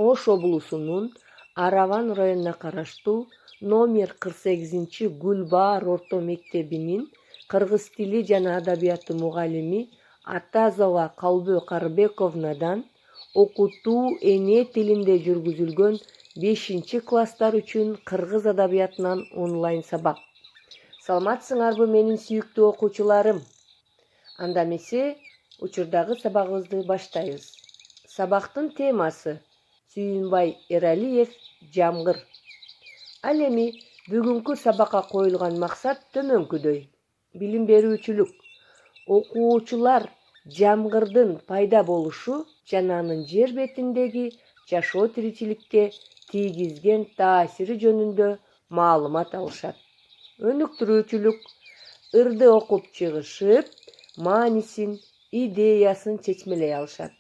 Ош облусунун Араван районуна караштуу номер 48-Гүлбаар орто мектебинин кыргыз тили жана адабияты мугалими Атазова Калбө Карбековнадан окутуу эне тилинде жүргүзүлгөн 5-класстар үчүн кыргыз адабиятынан онлайн сабак. Саламатсыңарбы менин сүйүктүү окуучуларым? Анда эмесе учурдагы сабагыбызды баштайбыз. Сабактын темасы Сүйүнбай Эралиев жамгыр. Ал эми бүгүнкү сабакка коюлган максат төмөнкүдөй. Билим берүүчүлүк. Окуучулар жамгырдын пайда болушу жана анын жер бетиндеги жашоо тиричиликке тийгизген таасири жөнүндө маалымат алышат. Өнүктүрүүчүлүк. Ырды окуп чыгышып, маанисин, идеясын чечмелей алышат.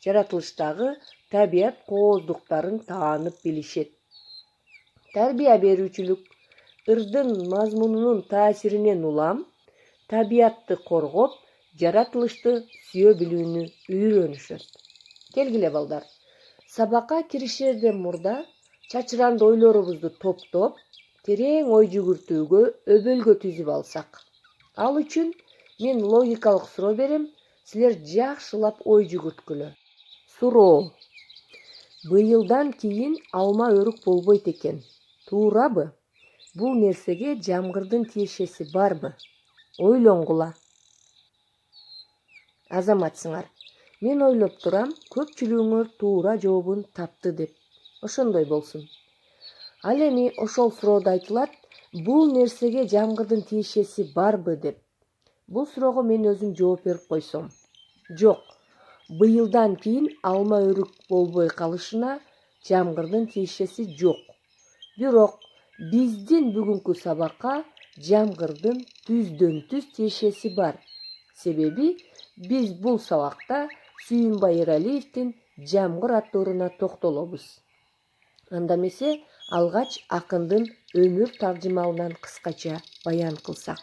Жаратылыштагы табият кооздуктарын таанып билишет. Тарбия берүүчүлүк. Ырдын мазмунунун таасиринен улам, табиятты коргоп, жаратылышты сүйө билүүнү үйрөнүшөт. Келгиле балдар. Сабакка киришерден мурда чачыранды ойлорубузду топтоп, терең ой жүгүртүүгө өбөлгө түзүп алсак. Ал үчүн мен логикалык суроо берем, силер жакшылап ой жүгүрткүлө. Суроо. Быйылдан кийин алма өрүк болбойт экен. Туурабы? Бул нерсеге жамгырдын тиешеси барбы? Ойлонгула. Азаматсыңар. Мен ойлоп турам, көпчүлүгүңөр туура жообун тапты деп. Ошондой болсун. Ал эми ошол суроодо айтылат, бул нерсеге жамгырдын тиешеси барбы деп. Бул суроого мен өзүм жооп берип койсом. Жок. Быйылдан кийин алма өрүк болбой калышына жамгырдын тиешеси жок. Бирок биздин бүгүнкү сабакка жамгырдын түздөн-түз тиешеси бар. Себеби биз бул сабакта Сүйүнбай Эралиевдин жамгыр аттуу ырына токтолобуз. Анда эмесе алгач акындын өмүр таржымалынан кыскача баян кылсак.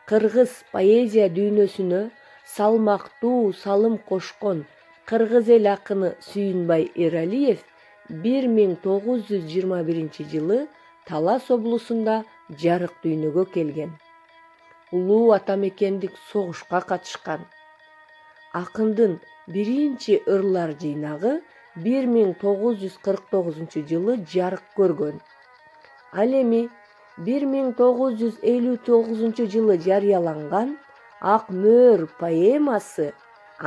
Кыргыз поэзия дүйнөсүнө салмактуу салым кошкон кыргыз эл акыны Сүйүнбай Эралиев 1921-жылы Талас облусунда жарык дүйнөгө келген. Улуу атамекендик согушка катышкан. Акындын биринчи ырлар жыйнагы 1949-жылы жарык көргөн. Ал эми 1959-жылы жарыяланган Ак мөөр поэмасы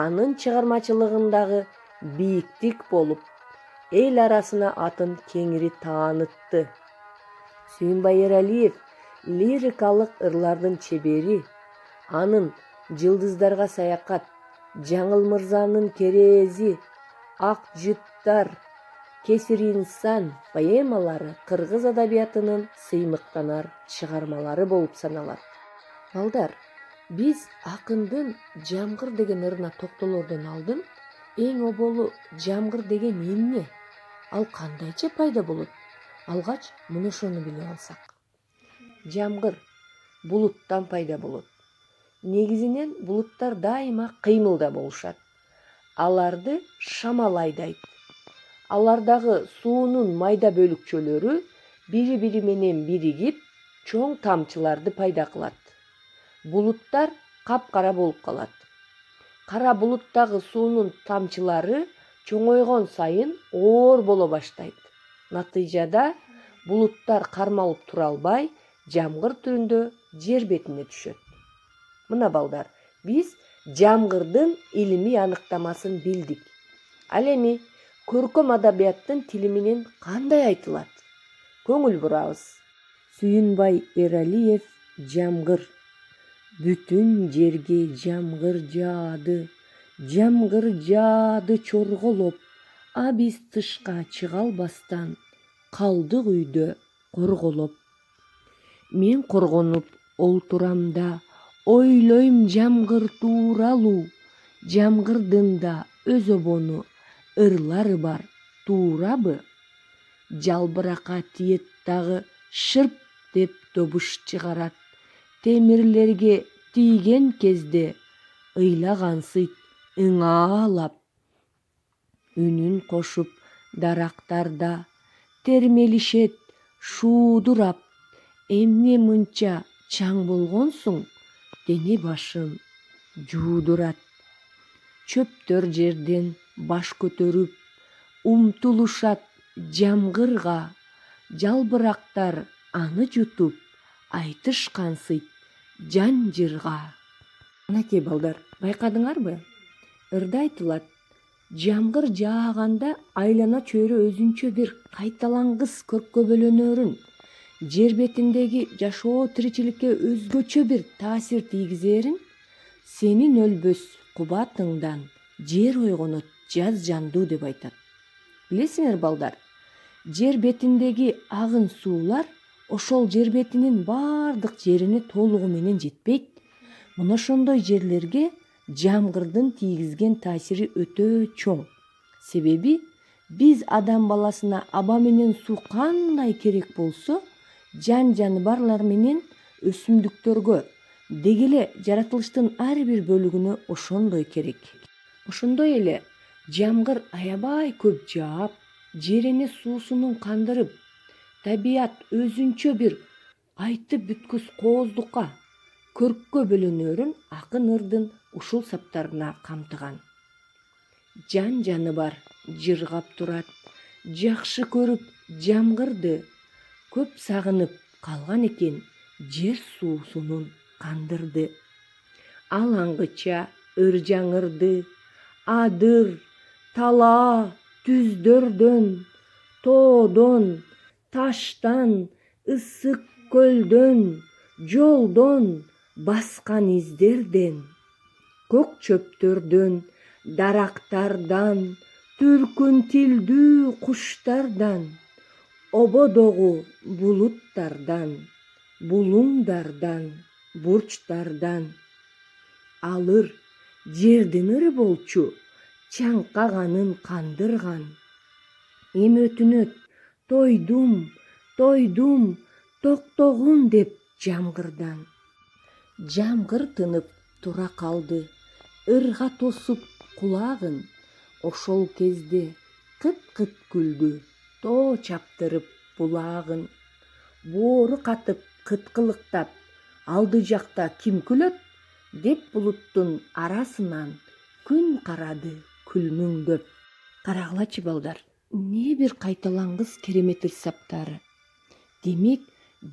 анын чыгармачылыгындагы бийиктик болуп, эл арасына атын кеңири таанытты. Сүйүнбай Эралиев лирикалык ырлардын чебери. Анын Жылдыздарга саякат, Жаңыл мырзанын керези, Ак жыттар, Кесир инсан поэмалары кыргыз адабиятынын сыймыктанар чыгармалары болуп саналат. Балдар, биз акындын жамгыр деген ырына токтолоордон алдын эң оболу жамгыр деген эмне? Ал кандайча пайда болот? Алгач мына ошону билип алсак. Жамгыр булуттан пайда болот. Негизинен булуттар дайыма кыймылда болушат. Аларды шамал айдайт. Алардагы суунун майда бөлүкчөлөрү бири-бири менен биригип, чоң тамчыларды пайда кылат. Булуттар капкара болуп калат. Кара булуттагы суунун тамчылары чоңойгон сайын оор боло баштайт. Натыйжада булуттар кармалып тура албай, жамгыр түрүндө жер бетине түшөт. Мына балдар, биз жамгырдын илимий аныктамасын билдик. Ал эми көркөм адабияттын тили менен кандай айтылат? Көңүл бурабыз. Сүйүнбай Эралиев жамгыр. Бүтүн жерге жамгыр жаады, жамгыр жаады чорголоп, а биз тышка чыга албастан калдык үйдө корголоп. Мен коргонуп олтурам да, ойлойм жамгыр тууралуу, жамгырдын да өз обону ырлары бар, туурабы? Жалбыракка тиет дагы шырп деп добуш чыгарат. Темирлерге тийген кезде ыйлагансыйт ыңаалап. Үнүн кошуп дарактарда термелишет, шуудурап, эмне мынча чаң болгонсуң, дене башын жуудурат. Чөптөр жерден баш көтөрүп, умтулушат жамгырга, жалбырактар аны жутуп, айтышкансыйт жан жырга. Анакей балдар, байкадыңарбы? Ырда айтылат, жамгыр жааганда айлана чөйрө өзүнчө бир кайталангыс көрккө бөлөнөрүн, жер бетиндеги жашоо тиричиликке өзгөчө бир таасир тийгизерин, сенин өлбөс кубатыңдан жер ойгонот жаз жандуу деп айтат. Билесиңер балдар, жер бетиндеги агын суулар ошол жер бетинин бардык жерине толугу менен жетпейт. Мына ошондой жерлерге жамгырдын тийгизген таасири өтө чоң. Себеби биз адам баласына аба менен суу кандай керек болсо, жан жаныбарлар менен өсүмдүктөргө деги эле жаратылыштын ар бир бөлүгүнө ошондой керек. Ошондой эле жамгыр аябай көп жаап, жер эне суусунун кандырып, табият өзүнчө бир айтып бүткүс кооздукка, көрккө бөлөнөрүн акын ырдын ушул саптарына камтыган. Жан жаныбар жыргап турат, жакшы көрүп жамгырды, көп сагынып калган экен жер суусунун кандырды. Алаңгыча ыр-жаңырды, адыр, талаа, түздөрдөн, тоодон, таштан, ысык көлдөн, жолдон, баскан издерден, көк чөптөрдөн, дарактардан, түркүн тилдүү куштардан, ободогу булуттардан, булуңдардан, бурчтардан. Алыр жердин ыры болчу, чаңкаганын кандырган. Эми өтүнөт, тойдум, тойдум, токтогун деп жамгырдан. Жамгыр тынып тура калды, ырга тосуп кулагын. Ошол кезде кыт-кыт күлдү, тоо чаптырып булагын. Боору катып кыткылыктап, алды жакта ким күлөт? Деп булуттун арасынан күн карады күлмүңдөп. Карагылачы балдар, эмне бир кайталангыс керемет ыр саптары. Демек,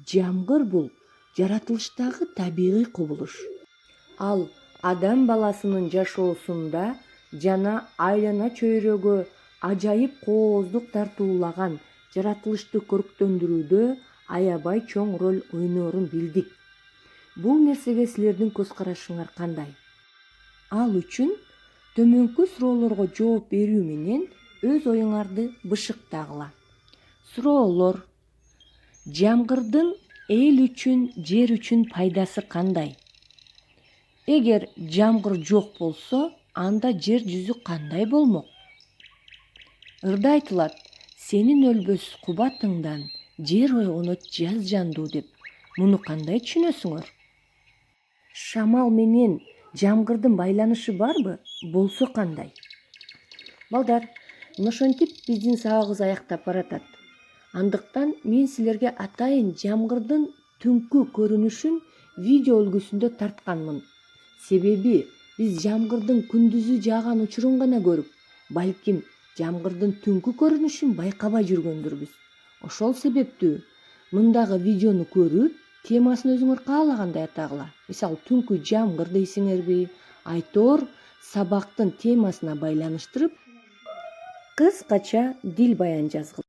жамгыр бул жаратылыштагы табигый кубулуш. Ал адам баласынын жашоосунда жана айлана чөйрөгө ажайып кооздук тартуулаган жаратылышты көрктөндүрүүдө аябай чоң роль ойноорун билдик. Бул нерсеге силердин көз карашыңар кандай? Ал үчүн төмөнкү суроолорго жооп берүү менен өз оюңарды бышыктагыла. Суроолор: жамгырдын эл үчүн, жер үчүн пайдасы кандай? Эгер жамгыр жок болсо, анда жер жүзү кандай болмок? Ырда айтылат, сенин өлбөс кубатыңдан жер ойгонот жаз жандуу деп. Муну кандай түшүнөсүңөр? Шамал менен жамгырдын байланышы барбы? Болсо кандай? Балдар, ошентип биздин сабагыбыз аяктап баратат. Андыктан мен силерге атайын жамгырдын түнкү көрүнүшүн видео үлгүсүндө тартканмын. Себеби биз жамгырдын күндүзү жааган учурун гана көрүп, балким жамгырдын түнкү көрүнүшүн байкабай жүргөндүрбүз. Ошол себептүү мындагы видеону көрүп, темасын өзүңөр каалагандай атагыла. Мисалы, түнкү жамгыр дейсиңерби, айтор сабактын темасына байланыштырып, кыскача дил баян жазгыла.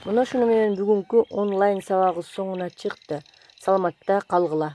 Мына ошону менен бүгүнкү онлайн сабагыбыз соңуна чыкты. Саламатта калгыла.